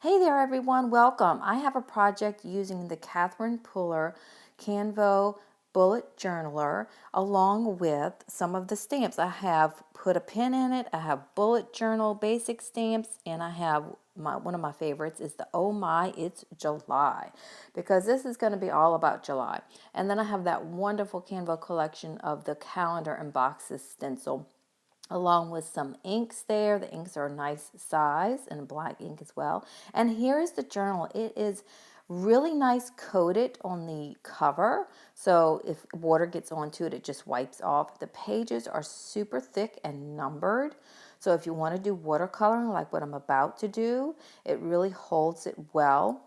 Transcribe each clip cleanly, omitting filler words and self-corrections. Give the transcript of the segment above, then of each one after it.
Hey there everyone, welcome. I have a project using the Catherine Puller Canva bullet journaler along with some of the stamps. I have put a pin in it, I have bullet journal basic stamps, and I have one of my favorites is the Oh My It's July, because this is going to be all about July. And then I have that wonderful Canva collection of the calendar and Boxes Stencil along with some inks there. The inks are a nice size and black ink as well. And here is the journal. It is really nice coated on the cover. So if water gets onto it, it just wipes off. The pages are super thick and numbered. So if you want to do watercoloring like what I'm about to do, it really holds it well.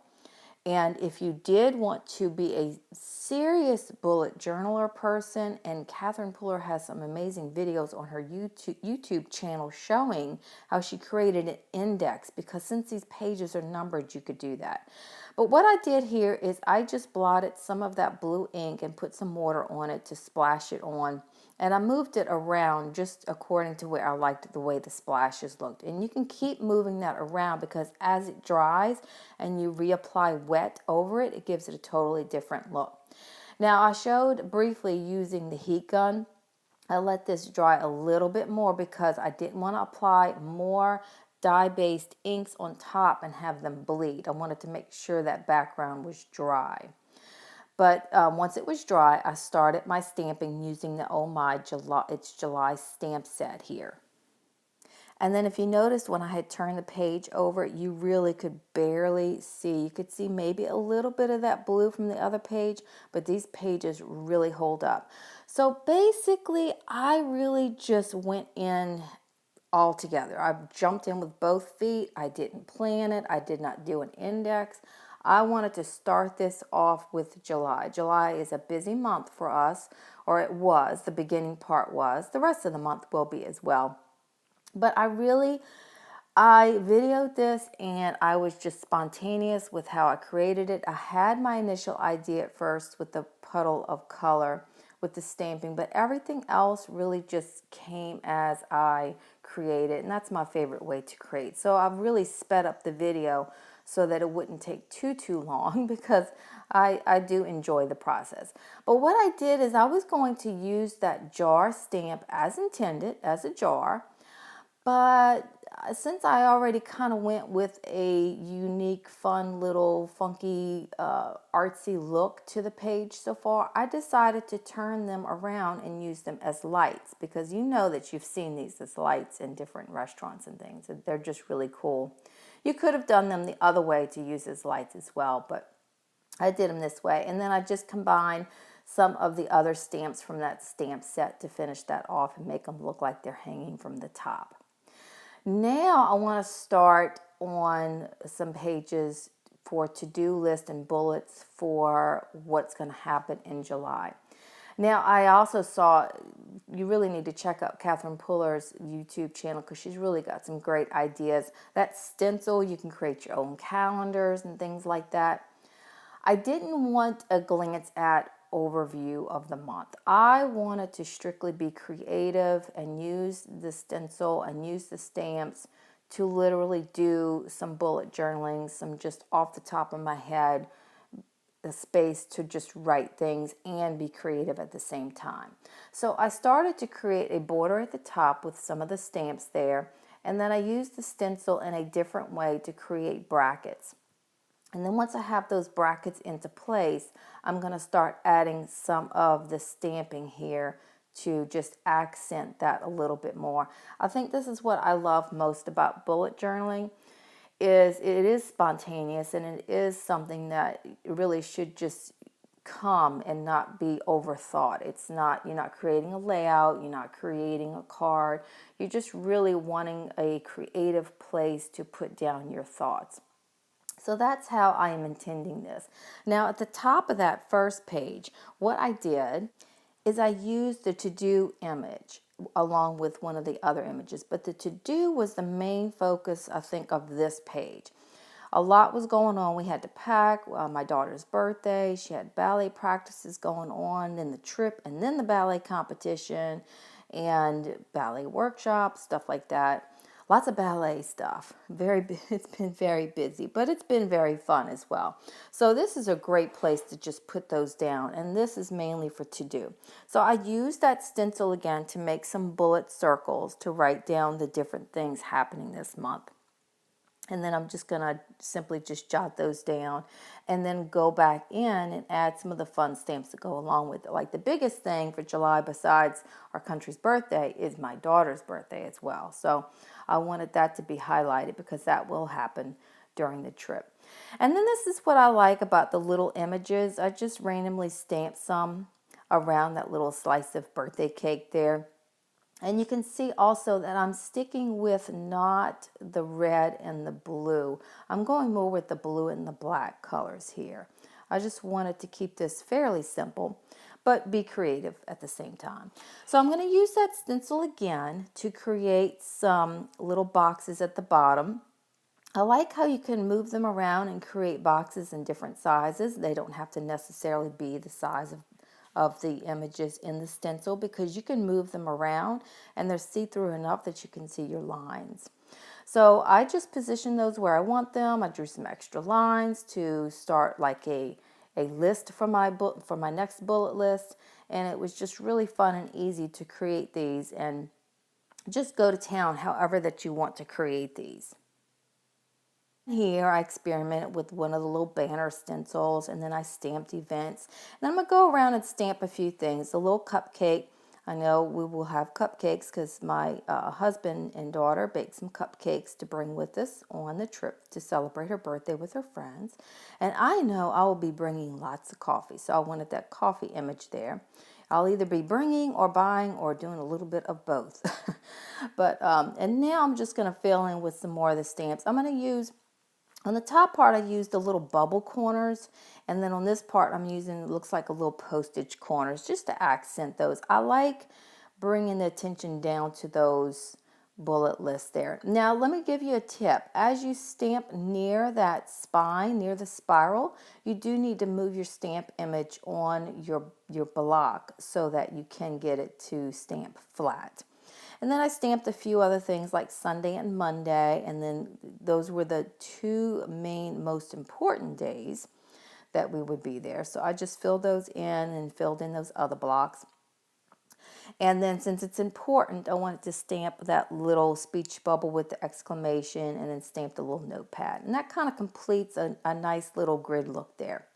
And if you did want to be a serious bullet journaler person, and Catherine Puller has some amazing videos on her YouTube channel showing how she created an index, because since these pages are numbered, you could do that. But what I did here is I just blotted some of that blue ink and put some water on it to splash it on. And I moved it around just according to where I liked the way the splashes looked. And you can keep moving that around, because as it dries and you reapply wet over it, it gives it a totally different look. Now I showed briefly using the heat gun. I let this dry a little bit more because I didn't want to apply more dye-based inks on top and have them bleed. I wanted to make sure that background was dry. But once it was dry, I started my stamping using the Oh My July, It's July stamp set here. And then if you noticed when I had turned the page over, you really could barely see. You could see maybe a little bit of that blue from the other page, but these pages really hold up. So basically, I really just went in all together. I jumped in with both feet. I didn't plan it. I did not do an index. I wanted to start this off with July. July is a busy month for us, or it was. The beginning part was. The rest of the month will be as well. But I videoed this and I was just spontaneous with how I created it. I had my initial idea at first with the puddle of color with the stamping, but everything else really just came as I created, and that's my favorite way to create. So I've really sped up the video so that it wouldn't take too long, because I do enjoy the process. But what I did is I was going to use that jar stamp as intended, as a jar. But since I already kind of went with a unique, fun, little funky, artsy look to the page so far, I decided to turn them around and use them as lights, because you know that you've seen these as lights in different restaurants and things. They're just really cool. You could have done them the other way to use as lights as well, but I did them this way. And then I just combined some of the other stamps from that stamp set to finish that off and make them look like they're hanging from the top. Now I want to start on some pages for to-do list and bullets for what's going to happen in July. Now I also saw, you really need to check out Catherine Puller's YouTube channel, because she's really got some great ideas. That stencil, you can create your own calendars and things like that. I didn't want a glance at overview of the month. I wanted to strictly be creative and use the stencil and use the stamps to literally do some bullet journaling, some just off the top of my head, the space to just write things and be creative at the same time. So I started to create a border at the top with some of the stamps there, and then I used the stencil in a different way to create brackets. And then once I have those brackets into place, I'm going to start adding some of the stamping here to just accent that a little bit more. I think this is what I love most about bullet journaling, is it is spontaneous, and it is something that really should just come and not be overthought. It's not, you're not creating a layout, you're not creating a card. You're just really wanting a creative place to put down your thoughts. So that's how I am intending this. Now at the top of that first page, what I did is I used the to-do image along with one of the other images, but the to-do was the main focus, I think, of this page. A lot was going on. We had to pack, my daughter's birthday, she had ballet practices going on, then the trip, and then the ballet competition and ballet workshops, stuff like that. lots of ballet stuff. It's been very busy, but it's been very fun as well. So this is a great place to just put those down, and this is mainly for to do. So I used that stencil again to make some bullet circles to write down the different things happening this month. And then I'm just going to simply just jot those down and then go back in and add some of the fun stamps that go along with it. Like the biggest thing for July besides our country's birthday is my daughter's birthday as well. So I wanted that to be highlighted because that will happen during the trip. And then this is what I like about the little images. I just randomly stamped some around that little slice of birthday cake there. And you can see also that I'm sticking with not the red and the blue. I'm going more with the blue and the black colors here. I just wanted to keep this fairly simple, but be creative at the same time. So I'm going to use that stencil again to create some little boxes at the bottom. I like how you can move them around and create boxes in different sizes. They don't have to necessarily be the size of the images in the stencil because you can move them around and they're see-through enough that you can see your lines. So I just positioned those where I want them. I drew some extra lines to start like a list for my next bullet list, and it was just really fun and easy to create these and just go to town however that you want to create these. Here I experimented with one of the little banner stencils, and then I stamped events. And I'm going to go around and stamp a few things. A little cupcake. I know we will have cupcakes because my husband and daughter baked some cupcakes to bring with us on the trip to celebrate her birthday with her friends. And I know I will be bringing lots of coffee, so I wanted that coffee image there. I'll either be bringing or buying or doing a little bit of both. And now I'm just going to fill in with some more of the stamps. I'm going to use on the top part, I used the little bubble corners, and then on this part, I'm using, it looks like a little postage corners, just to accent those. I like bringing the attention down to those bullet lists there. Now, let me give you a tip. As you stamp near that spine, near the spiral, you do need to move your stamp image on your block so that you can get it to stamp flat. And then I stamped a few other things like Sunday and Monday, and then those were the two main most important days that we would be there. So I just filled those in and filled in those other blocks. And then since it's important, I wanted to stamp that little speech bubble with the exclamation and then stamp the little notepad. And that kind of completes a nice little grid look there.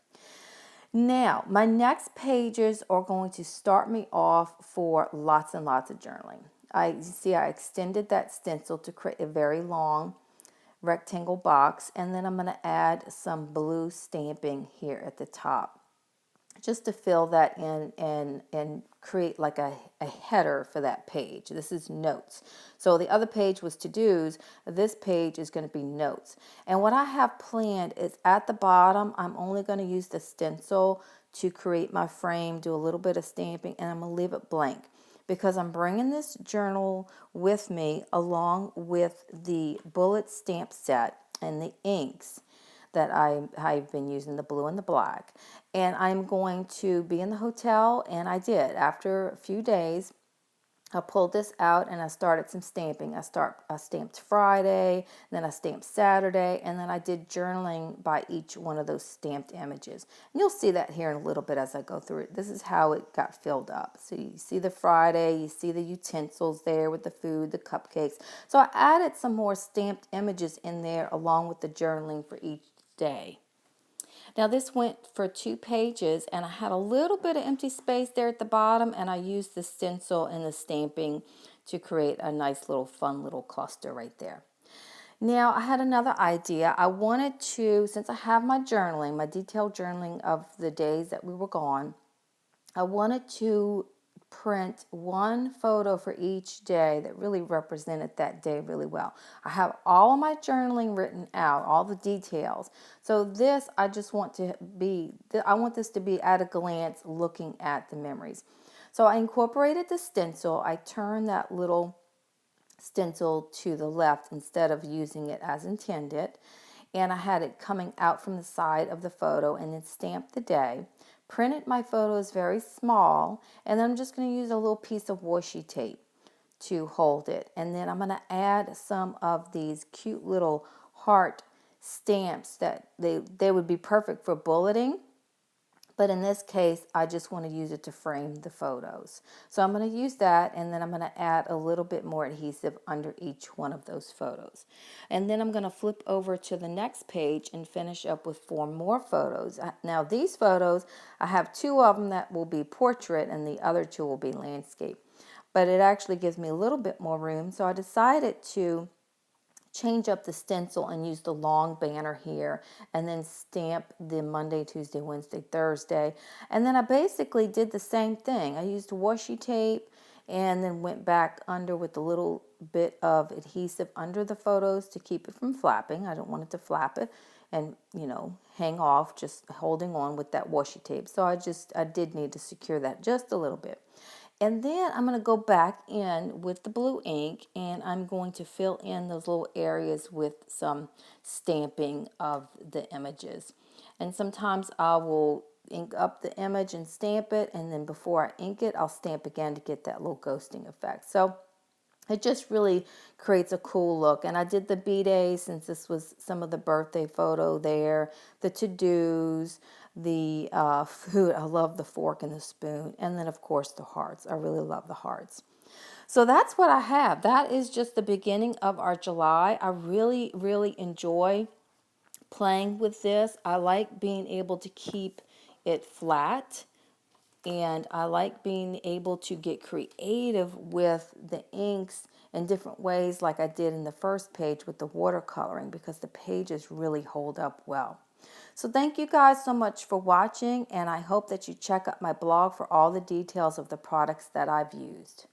Now, my next pages are going to start me off for lots and lots of journaling. I extended that stencil to create a very long rectangle box, and then I'm going to add some blue stamping here at the top just to fill that in and create like a header for that page. This is notes. So the other page was to-dos. This page is going to be notes. And what I have planned is at the bottom, I'm only going to use the stencil to create my frame, do a little bit of stamping, and I'm going to leave it blank, because I'm bringing this journal with me along with the bullet stamp set and the inks that I've been using, the blue and the black. And I'm going to be in the hotel, and I did. After a few days, I pulled this out and I started some stamping. I stamped Friday, then I stamped Saturday, and then I did journaling by each one of those stamped images. And you'll see that here in a little bit as I go through it. This is how it got filled up. So you see the Friday, you see the utensils there with the food, the cupcakes. So I added some more stamped images in there along with the journaling for each day. Now this went for 2 pages, and I had a little bit of empty space there at the bottom, and I used the stencil and the stamping to create a nice little fun little cluster right there. Now I had another idea. I wanted to, since I have my journaling, my detailed journaling of the days that we were gone, I wanted to print one photo for each day that really represented that day really well. I have all of my journaling written out, all the details. So this, I want this to be at a glance looking at the memories. So I incorporated the stencil. I turned that little stencil to the left instead of using it as intended. And I had it coming out from the side of the photo, and then stamped the day. Printed my photos very small, and then I'm just going to use a little piece of washi tape to hold it. And then I'm going to add some of these cute little heart stamps that they would be perfect for bulleting. But in this case, I just want to use it to frame the photos. So I'm going to use that, and then I'm going to add a little bit more adhesive under each one of those photos. And then I'm going to flip over to the next page and finish up with 4 more photos. Now these photos, I have 2 of them that will be portrait and the other 2 will be landscape. But it actually gives me a little bit more room, so I decided to change up the stencil and use the long banner here and then stamp the Monday, Tuesday, Wednesday, Thursday. And then I basically did the same thing. I used washi tape and then went back under with a little bit of adhesive under the photos to keep it from flapping. I don't want it to flap it and, you know, hang off, just holding on with that washi tape. So I did need to secure that just a little bit. And then I'm going to go back in with the blue ink and I'm going to fill in those little areas with some stamping of the images. And sometimes I will ink up the image and stamp it, and then before I ink it, I'll stamp again to get that little ghosting effect. So it just really creates a cool look. And I did the B-Day since this was some of the birthday photo there, the to-dos, the food. I love the fork and the spoon. And then, of course, the hearts. I really love the hearts. So that's what I have. That is just the beginning of our July. I really, really enjoy playing with this. I like being able to keep it flat. And I like being able to get creative with the inks in different ways like I did in the first page with the watercoloring, because the pages really hold up well. So thank you guys so much for watching, and I hope that you check out my blog for all the details of the products that I've used.